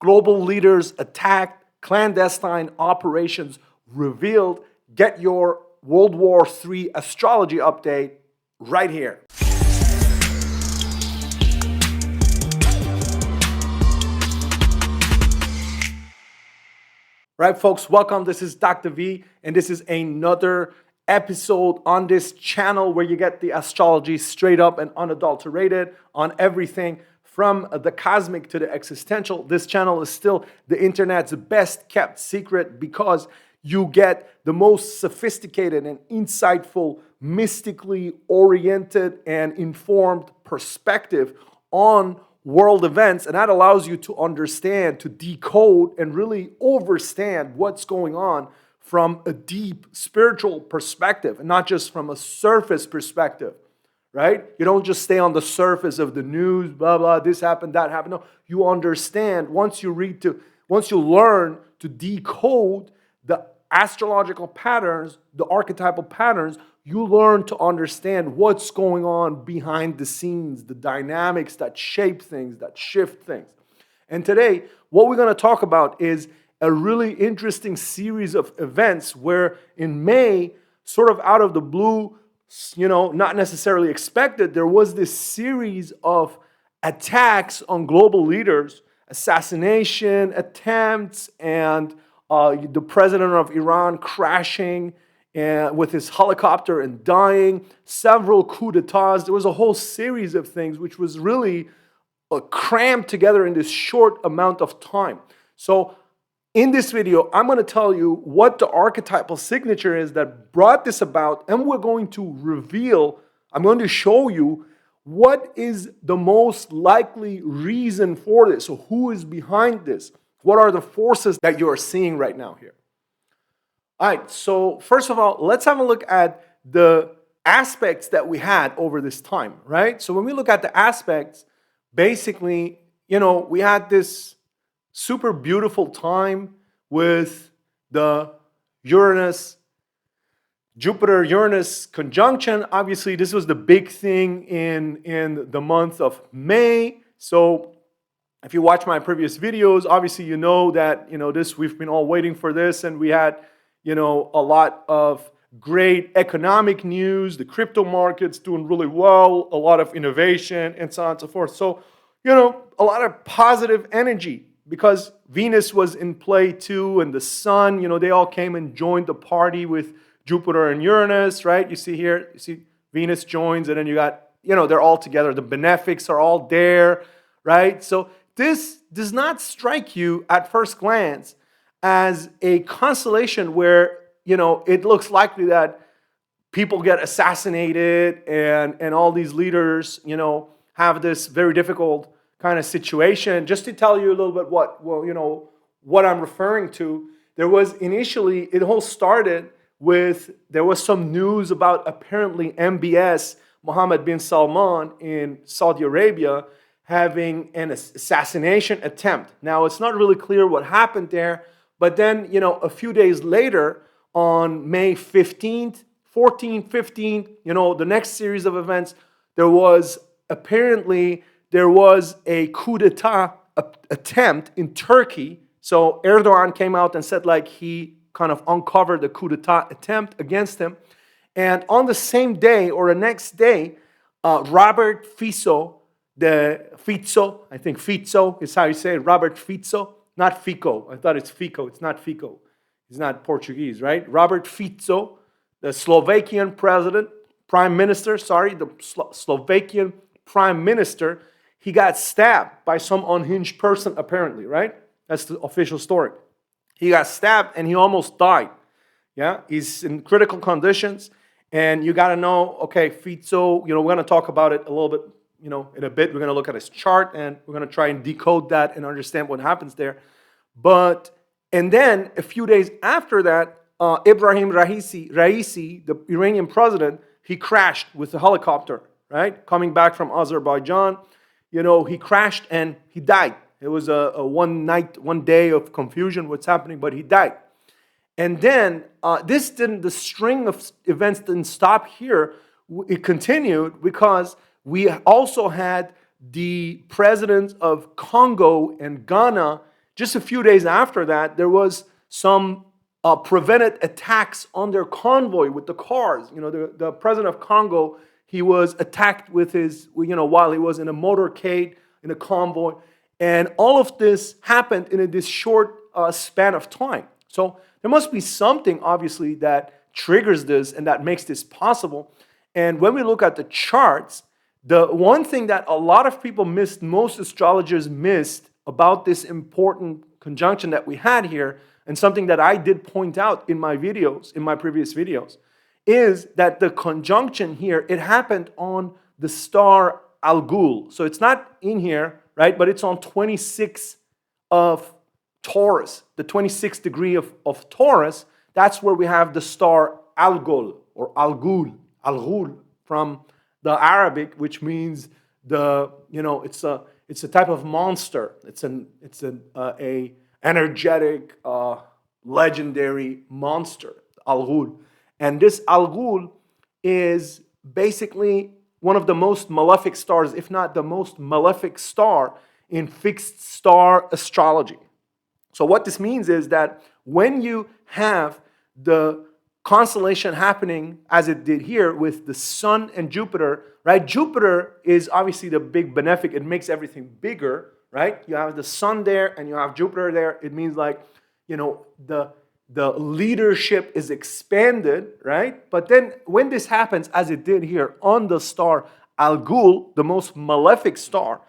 Global leaders attacked, clandestine operations revealed. Get your World War III astrology update right here. Right, folks, welcome. This is Dr. V, and this is another episode on this channel where you get the astrology straight up and unadulterated on everything from the cosmic to the existential. This channel is still the internet's best kept secret because you get the most sophisticated and insightful, mystically oriented and informed perspective on world events, and that allows you to understand, to decode, and really understand what's going on from a deep spiritual perspective, and not just from a surface perspective, right? You don't just stay on the surface of the news, blah, blah, this happened, that happened. No, you understand once you learn to decode the astrological patterns, the archetypal patterns, you learn to understand what's going on behind the scenes, the dynamics that shape things, that shift things. And today, what we're going to talk about is a really interesting series of events where in May, sort of out of the blue, not necessarily expected, there was this series of attacks on global leaders, assassination attempts, and the president of Iran crashing with his helicopter and dying, several coups d'etats. There was a whole series of things which was really crammed together in this short amount of time. So in this video, I'm going to tell you what the archetypal signature is that brought this about, and we're going to I'm going to show you what is the most likely reason for this. So who is behind this? What are the forces that you are seeing right now here? All right, so first of all, let's have a look at the aspects that we had over this time, right? So when we look at the aspects, basically, we had this super beautiful time with the Jupiter-Uranus conjunction. Obviously, this was the big thing in the month of May. So if you watch my previous videos, obviously you know that we've been all waiting for this, and we had a lot of great economic news, the crypto markets doing really well, a lot of innovation, and so on and so forth. So, a lot of positive energy because Venus was in play too, and the sun, they all came and joined the party with Jupiter and Uranus, right? You see here, Venus joins, and then you got, they're all together. The benefics are all there, right? So this does not strike you at first glance as a constellation where, it looks likely that people get assassinated and all these leaders, have this very difficult kind of situation. Just to tell you a little bit what I'm referring to, there was initially, it all started with, there was some news about apparently MBS, Mohammed bin Salman in Saudi Arabia, having an assassination attempt. Now, it's not really clear what happened there, but then, a few days later, on May 15th, 14th, 15th, the next series of events, there was a coup d'etat attempt in Turkey. So Erdogan came out and said he kind of uncovered the coup d'etat attempt against him. And on the same day or the next day, Robert Fico, I think Fico is how you say it, Robert Fico, not Fico. I thought it's Fico. It's not Fico. He's not Portuguese, right? Robert Fico, the Slovakian prime minister, the Slovakian prime minister, he got stabbed by some unhinged person apparently, right? That's the official story. He got stabbed and he almost died. Yeah, he's in critical conditions, and you got to know, okay, Fico, we're going to talk about it a little bit, in a bit. We're going to look at his chart, and we're going to try and decode that and understand what happens there. And then a few days after that, Ebrahim Raisi, the Iranian president, he crashed with a helicopter, right? Coming back from Azerbaijan, he crashed and he died. It was a one day of confusion, what's happening, but he died. And then the string of events didn't stop here. It continued because we also had the presidents of Congo and Ghana just a few days after that, there was some prevented attacks on their convoy with the cars. The president of Congo, he was attacked with his, while he was in a motorcade, in a convoy. And all of this happened in this short span of time. So there must be something, obviously, that triggers this and that makes this possible. And when we look at the charts, the one thing that a lot of people missed, most astrologers missed about this important conjunction that we had here, and something that I did point out in my videos, in my previous videos, is that the conjunction here, it happened on the star Algol. So it's not in here, right? But it's on 26 of Taurus, the 26th degree of Taurus. That's where we have the star Algol or Algol from the Arabic, which means it's a type of monster. It's an energetic, legendary monster, Algol. And this Algol is basically one of the most malefic stars, if not the most malefic star in fixed star astrology. So what this means is that when you have the constellation happening as it did here with the Sun and Jupiter, right? Jupiter is obviously the big benefic. It makes everything bigger, right? You have the Sun there and you have Jupiter there. It means the leadership is expanded, right? But then when this happens, as it did here on the star Algol, the most malefic star,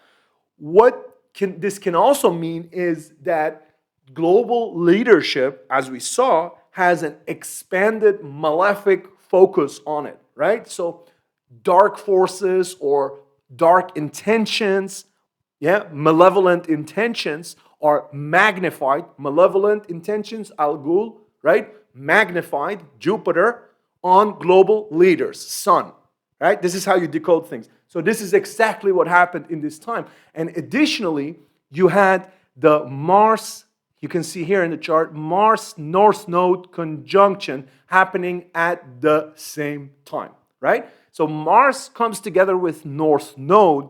this can also mean is that global leadership, as we saw, has an expanded malefic focus on it, right? So dark forces or dark intentions, malevolent intentions are magnified. Malevolent intentions, Algol, right? Magnified, Jupiter, on global leaders, Sun, right? This is how you decode things. So this is exactly what happened in this time. And additionally, you had the Mars, you can see here in the chart, Mars North Node conjunction happening at the same time, right? So Mars comes together with North Node.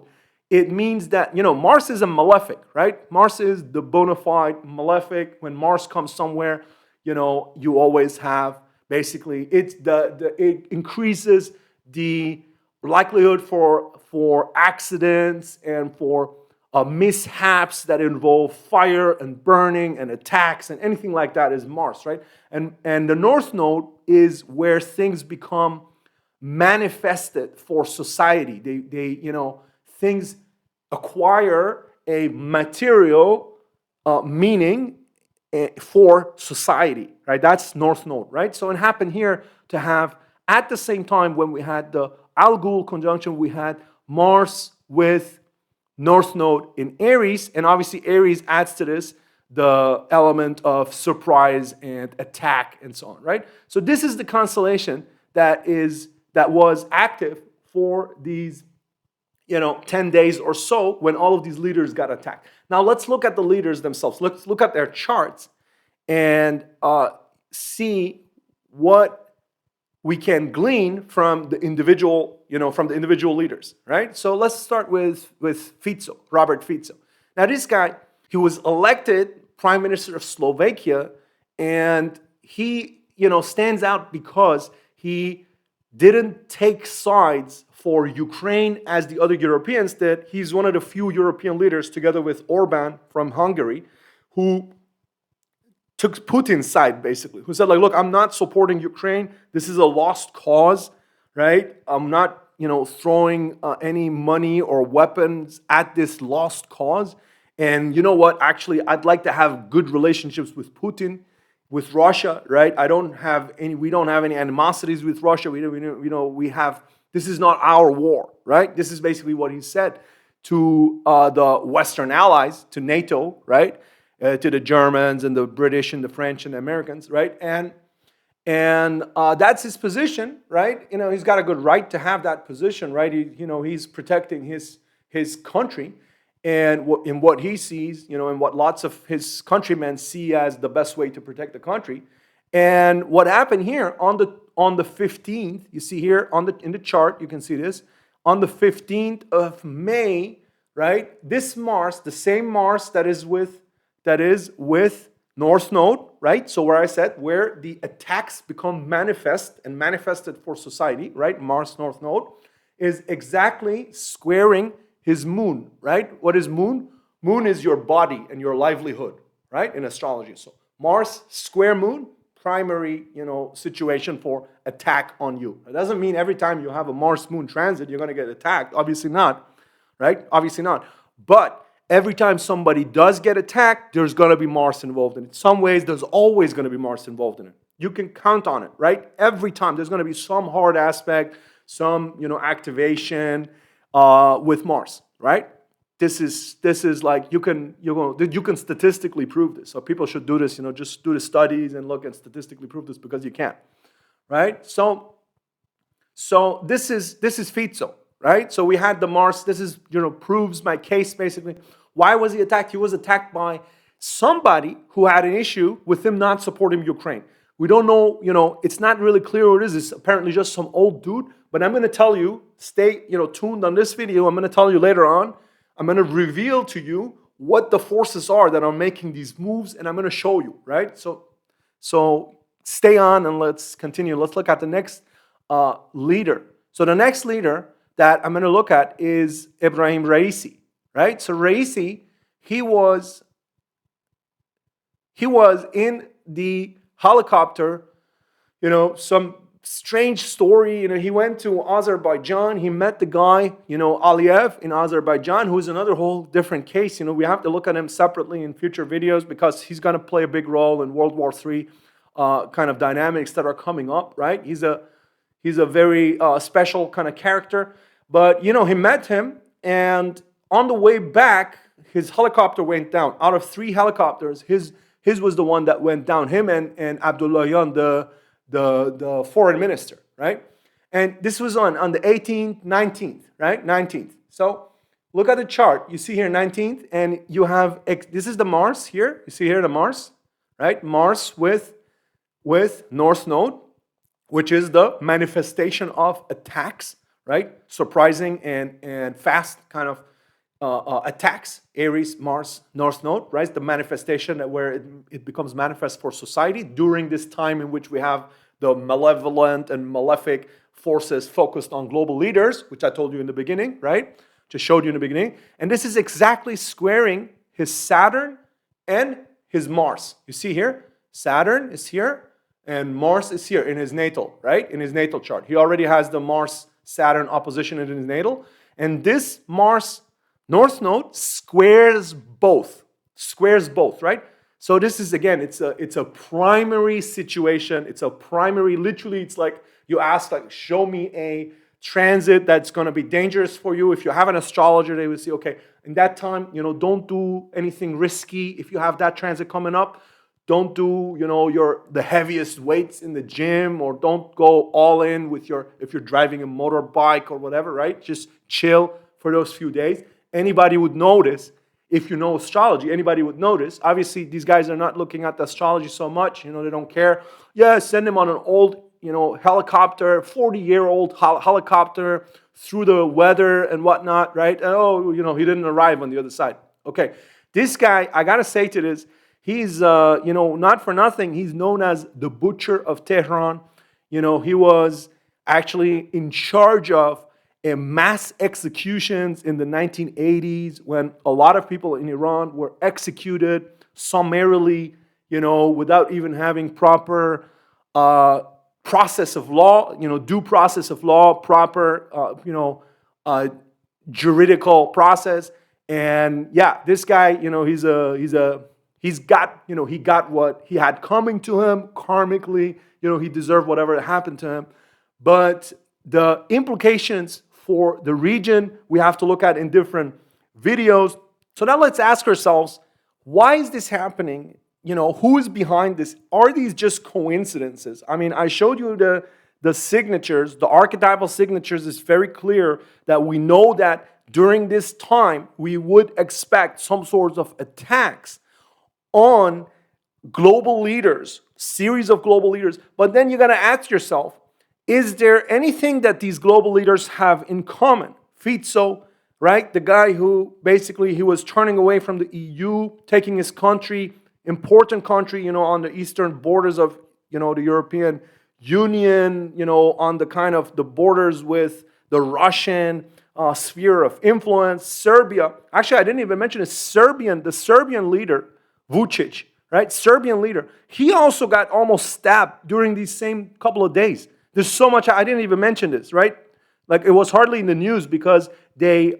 It means that, Mars is a malefic, right? Mars is the bona fide malefic. When Mars comes somewhere, you always have, basically, it increases the likelihood for accidents and for mishaps that involve fire and burning and attacks and anything like that is Mars, right? And the North Node is where things become manifested for society. Things acquire a material meaning for society, right? That's North Node, right? So it happened here to have, at the same time when we had the Algol conjunction, we had Mars with North Node in Aries, and obviously Aries adds to this the element of surprise and attack and so on, right? So this is the constellation that was active for these 10 days or so when all of these leaders got attacked. Now let's look at the leaders themselves. Let's look at their charts and see what we can glean from the individual, leaders, right? So let's start with Fico, Robert Fico. Now this guy, he was elected Prime Minister of Slovakia, and he, stands out because he didn't take sides for Ukraine as the other Europeans did. He's one of the few European leaders, together with Orban from Hungary, who took Putin's side, basically, who said, look, I'm not supporting Ukraine. This is a lost cause, right? I'm not, throwing any money or weapons at this lost cause. And you know what? Actually, I'd like to have good relationships with Putin, with Russia, right? We don't have any animosities with Russia. This is not our war, right? This is basically what he said to the Western allies, to NATO, right? To the Germans and the British and the French and the Americans, right? And that's his position, right? He's got a good right to have that position, right? He's protecting his country, and in what he sees, and what lots of his countrymen see as the best way to protect the country. And what happened here on the 15th, you see here in the chart, you can see this on the 15th of May, right? This Mars, the same Mars that is with that is with North Node, right? So where I said where the attacks become manifest and manifested for society, right? Mars North Node is exactly squaring his moon, right? What is moon? Moon is your body and your livelihood, right? In astrology. So Mars square moon, primary, situation for attack on you. It doesn't mean every time you have a Mars moon transit, you're going to get attacked. Obviously not, right? Obviously not. But every time somebody does get attacked, there's going to be Mars involved in it. In some ways, there's always going to be Mars involved in it. You can count on it, right? Every time there's going to be some hard aspect, some, activation with Mars, right? This is like you can statistically prove this. So people should do this, just do the studies and look and statistically prove this because you can, right? So this is Fico, right? So we had the Mars. This is proves my case basically. Why was he attacked? He was attacked by somebody who had an issue with him not supporting Ukraine. We don't know, it's not really clear who it is. It's apparently just some old dude. But I'm going to tell you, stay tuned on this video. I'm going to tell you later on. I'm going to reveal to you what the forces are that are making these moves, and I'm going to show you, right? So stay on and let's continue. Let's look at the next leader. So the next leader that I'm going to look at is Ebrahim Raisi, right? So Raisi, he was in the helicopter, some strange story. He went to Azerbaijan. He met the guy, Aliyev in Azerbaijan, who's another whole different case. We have to look at him separately in future videos because he's going to play a big role in World War III kind of dynamics that are coming up, right? He's a very special kind of character. But, he met him, and on the way back, his helicopter went down. Out of 3 helicopters, his was the one that went down. Him and Abdullahian, the foreign minister, right? And this was on the 18th, 19th, right? 19th. So look at the chart. You see here 19th, and you have, this is the Mars here. You see here the Mars, right? Mars with North Node, which is the manifestation of attacks, right? Surprising and fast kind of attacks. Aries, Mars, North Node, right? The manifestation where it becomes manifest for society during this time in which we have the malevolent and malefic forces focused on global leaders, which I told you in the beginning, right? Just showed you in the beginning. And this is exactly squaring his Saturn and his Mars. You see here, Saturn is here and Mars is here in his natal, right? In his natal chart. He already has the Mars-Saturn opposition in his natal. And this Mars North Node squares both, right? So this is, again, it's a primary situation. It's a primary, literally, it's like you ask, like, show me a transit that's going to be dangerous for you. If you have an astrologer, they would say, okay, in that time, don't do anything risky. If you have that transit coming up, don't do, the heaviest weights in the gym, or don't go all in with if you're driving a motorbike or whatever, right? Just chill for those few days. Anybody would notice. If you know astrology, anybody would notice. Obviously, these guys are not looking at the astrology so much. They don't care. Yeah, send them on an old, helicopter, 40-year-old helicopter through the weather and whatnot, right? Oh, he didn't arrive on the other side. Okay, this guy, I got to say to this, he's, not for nothing, he's known as the Butcher of Tehran. He was actually in charge of mass executions in the 1980s when a lot of people in Iran were executed summarily, without even having proper process of law, due process of law, proper, juridical process. And yeah, this guy, he got what he had coming to him karmically. He deserved whatever happened to him. But the implications for the region we have to look at in different videos. So now let's ask ourselves, why is this happening? Who is behind this? Are these just coincidences? I mean, I showed you the signatures, the archetypal signatures. Is very clear that we know that during this time we would expect some sorts of attacks on global leaders, series of global leaders. But then you got to ask yourself, is there anything that these global leaders have in common? Fico, right? The guy who basically he was turning away from the EU, taking his country, important country, on the eastern borders of, the European Union, on the kind of the borders with the Russian sphere of influence, Serbia. Actually, I didn't even mention the Serbian leader, Vucic, right? Serbian leader. He also got almost stabbed during these same couple of days. There's so much, I didn't even mention this, right? Like it was hardly in the news because they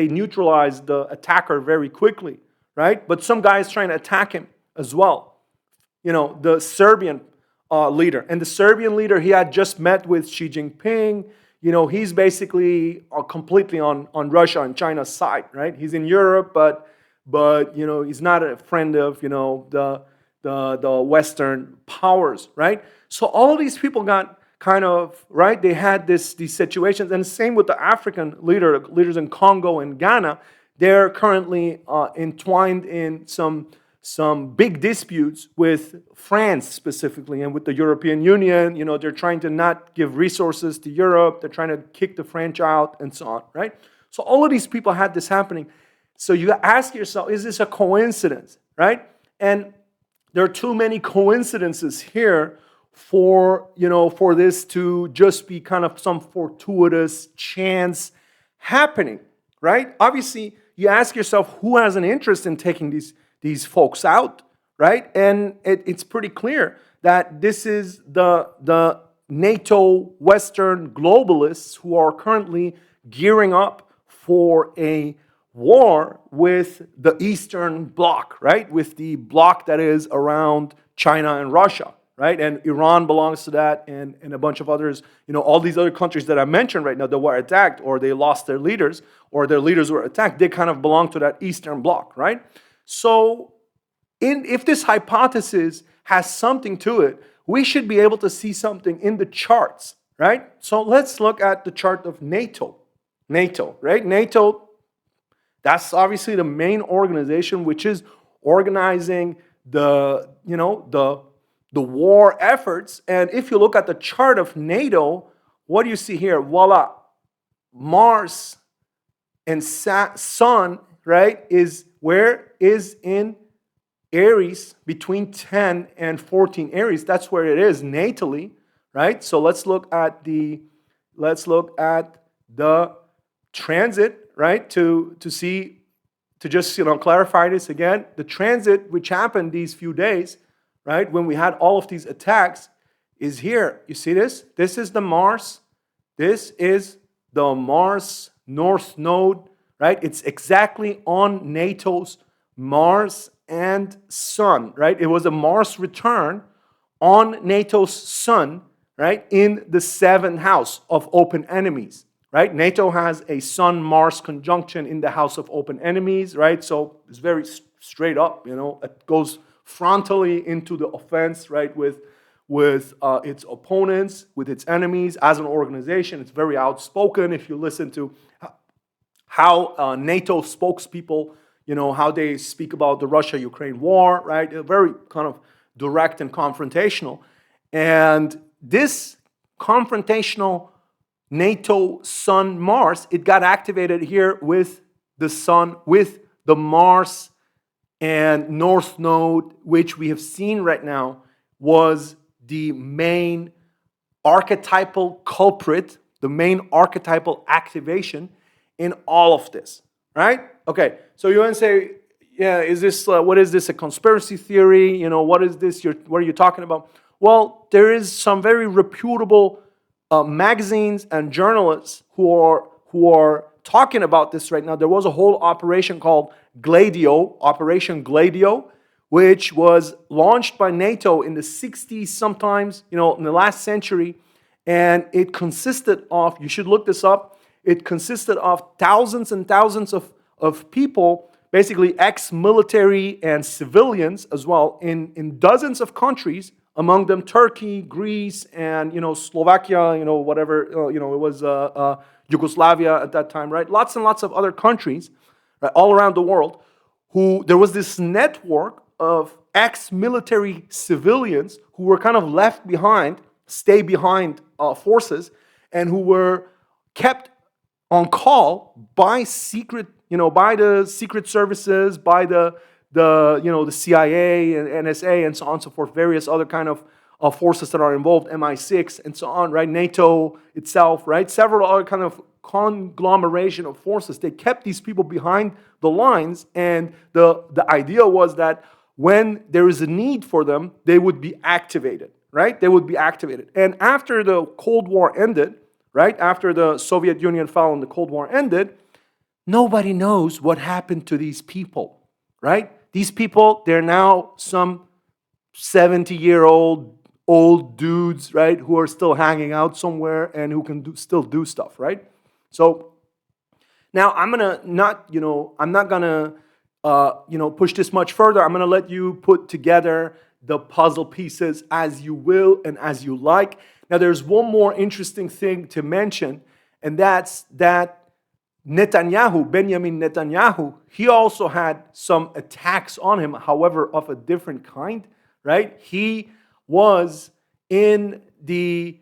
neutralized the attacker very quickly, right? But some guy is trying to attack him as well. The Serbian leader. And the Serbian leader, he had just met with Xi Jinping. He's basically completely on Russia and China's side, right? He's in Europe, but he's not a friend of the Western powers, right? So all of these people got kind of, right, they had these situations, and same with the African leaders in Congo and Ghana. They're currently entwined in some big disputes with France specifically and with the European Union. They're trying to not give resources to Europe. They're trying to kick the French out and so on, right? So all of these people had this happening. So you ask yourself, is this a coincidence, right? And there are too many coincidences here for this to just be kind of some fortuitous chance happening, right? Obviously, you ask yourself, who has an interest in taking these folks out, right? And it's pretty clear that this is the NATO Western globalists who are currently gearing up for a war with the Eastern Bloc, right? With the bloc that is around China and Russia, right? And Iran belongs to that, and a bunch of others, all these other countries that I mentioned right now that were attacked, or they lost their leaders, or their leaders were attacked, they kind of belong to that Eastern Bloc, right? So if this hypothesis has something to it, we should be able to see something in the charts, right? So let's look at the chart of NATO. NATO, right? NATO, that's obviously the main organization which is organizing the war efforts. And if you look at the chart of NATO, what do you see here? Voila, Mars and Sun, right, is in Aries, between 10 and 14 Aries. That's where it is natally, right? So let's look at the transit, right? To just clarify this again. The transit which happened these few days, right, when we had all of these attacks, is here. You see this? This is the Mars. This is the Mars North Node, right? It's exactly on NATO's Mars and Sun, right? It was a Mars return on NATO's Sun, right, in the 7th house of open enemies, right? NATO has a Sun-Mars conjunction in the house of open enemies, right? So it's very straight up, it goes frontally into the offense, right, with its opponents, with its enemies. As an organization, it's very outspoken. If you listen to how NATO spokespeople, how they speak about the Russia-Ukraine war, right? They're very kind of direct and confrontational. And this confrontational NATO Sun-Mars, it got activated here with the Sun, with the Mars and North Node, which we have seen right now was the main archetypal culprit, the main archetypal activation in all of this, right? Okay, so you want to say, yeah, is this, what is this, a conspiracy theory? What is this, what are you talking about? Well, there is some very reputable magazines and journalists who are talking about this right now. There was a whole operation called Gladio, Operation Gladio, which was launched by NATO in the 60s sometimes, in the last century. And it consisted of, you should look this up, it consisted of thousands and thousands of people, basically ex-military and civilians as well, in dozens of countries, among them Turkey, Greece, and Slovakia, whatever, it was Yugoslavia at that time, right? Lots and lots of other countries, right, all around the world, there was this network of ex-military civilians who were kind of left behind, stay-behind forces, and who were kept on call by secret, by the secret services, by the CIA and NSA and so on and so forth, various other kind of forces that are involved, MI6 and so on, right? NATO itself, right? Several other kind of conglomeration of forces. They kept these people behind the lines, and the idea was that when there is a need for them, they would be activated, right? They would be activated. And after the Cold War ended, right? After the Soviet Union fell and the Cold War ended, nobody knows what happened to these people, right? These people, they're now some 70-year-old old dudes, right, who are still hanging out somewhere and who can still do stuff, right? So now I'm not gonna push this much further. I'm gonna let you put together the puzzle pieces as you will and as you like. Now there's one more interesting thing to mention, and that's that Benjamin Netanyahu, he also had some attacks on him, however, of a different kind, right? He was in the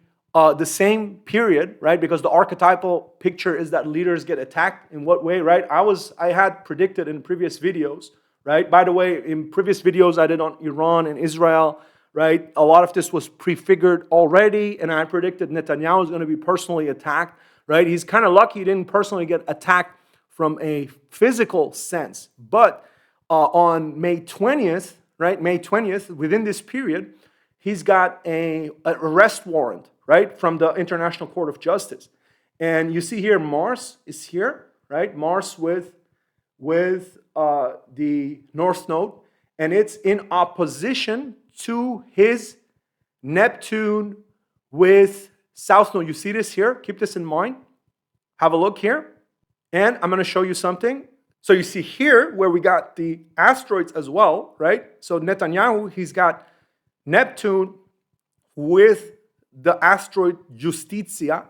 same period, right? Because the archetypal picture is that leaders get attacked. In what way, right? I had predicted in previous videos, right? By the way, in previous videos I did on Iran and Israel, right? A lot of this was prefigured already, and I predicted Netanyahu is going to be personally attacked. Right? He's kind of lucky he didn't personally get attacked from a physical sense. But on May 20th, right? May 20th, within this period, he's got an arrest warrant, right? From the International Court of Justice. And you see here, Mars is here, right? Mars with the North Node. And it's in opposition to his Neptune with South Node. You see this here? Keep this in mind. Have a look here. And I'm going to show you something. So you see here where we got the asteroids as well, right? So Netanyahu, he's got Neptune with the asteroid Justitia,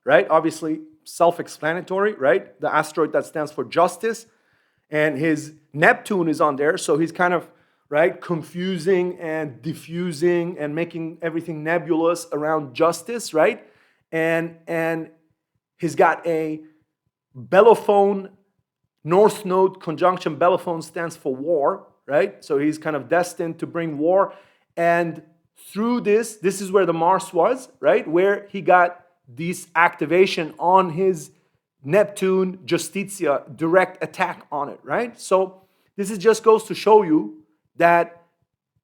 right? Obviously self-explanatory, right? The asteroid that stands for justice. And his Neptune is on there. So he's kind of, right, confusing and diffusing and making everything nebulous around justice, right? And he's got a Belophone, North Node conjunction. Belophone stands for war, right? So he's kind of destined to bring war. And through this is where the Mars was, right? Where he got this activation on his Neptune Justitia, direct attack on it, right? So this just goes to show you that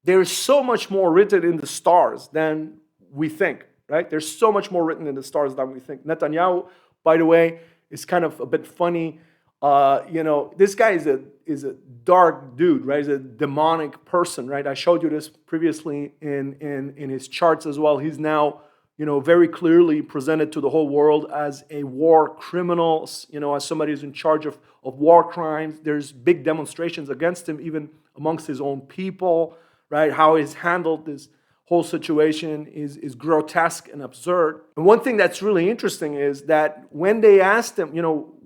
there is so much more written in the stars than we think, right? There's so much more written in the stars than we think. Netanyahu, by the way, is kind of a bit funny. This guy is a dark dude, right? He's a demonic person, right? I showed you this previously in his charts as well. He's now, very clearly presented to the whole world as a war criminal, as somebody who's in charge of war crimes. There's big demonstrations against him, even amongst his own people, right? How he's handled this whole situation is grotesque and absurd. And one thing that's really interesting is that when they asked him,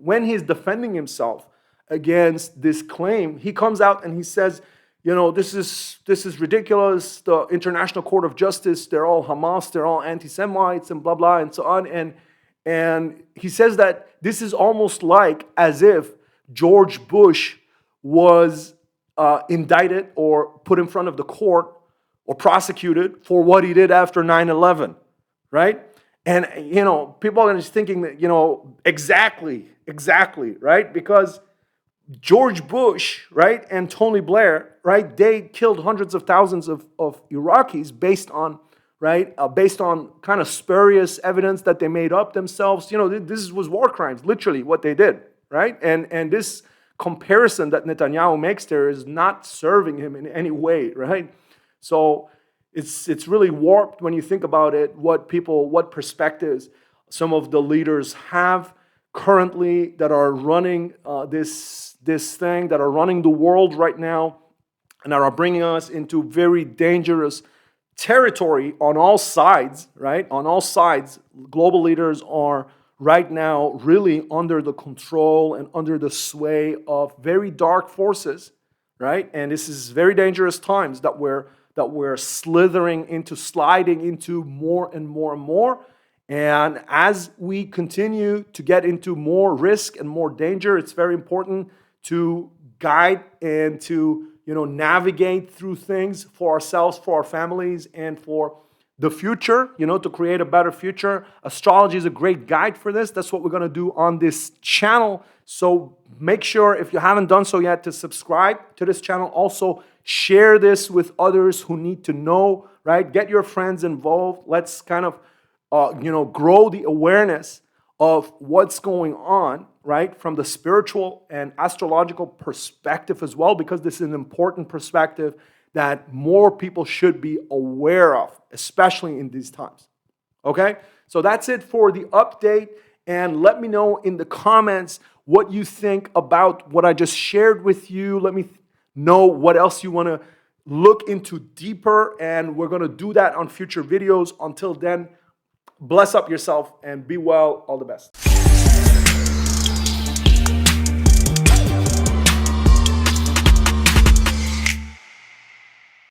when he's defending himself against this claim, he comes out and he says, this is ridiculous. The International Court of Justice, they're all Hamas, they're all anti-Semites and blah, blah, and so on. And he says that this is almost like as if George Bush was indicted or put in front of the court or prosecuted for what he did after 9/11, right? And, people are just thinking that, exactly, right? Because George Bush, right, and Tony Blair, right, they killed hundreds of thousands of Iraqis based on kind of spurious evidence that they made up themselves. This was war crimes, literally what they did, right? And this comparison that Netanyahu makes there is not serving him in any way, right? So it's really warped when you think about it, what perspectives some of the leaders have currently that are running this thing, that are running the world right now, and that are bringing us into very dangerous territory on all sides, right? On all sides, global leaders are right now really under the control and under the sway of very dark forces, right? And this is very dangerous times that we're sliding into more and more and more. And as we continue to get into more risk and more danger, it's very important to guide and to navigate through things for ourselves, for our families, and for the future, to create a better future. Astrology is a great guide for this. That's what we're going to do on this channel. So make sure, if you haven't done so yet, to subscribe to this channel. Also, share this with others who need to know, right? Get your friends involved. Let's kind of, grow the awareness of what's going on, right? From the spiritual and astrological perspective as well, because this is an important perspective that more people should be aware of, especially in these times. Okay? So that's it for the update. And let me know in the comments what you think about what I just shared with you. Let me know what else you want to look into deeper. And we're going to do that on future videos. Until then, bless up yourself and be well. All the best.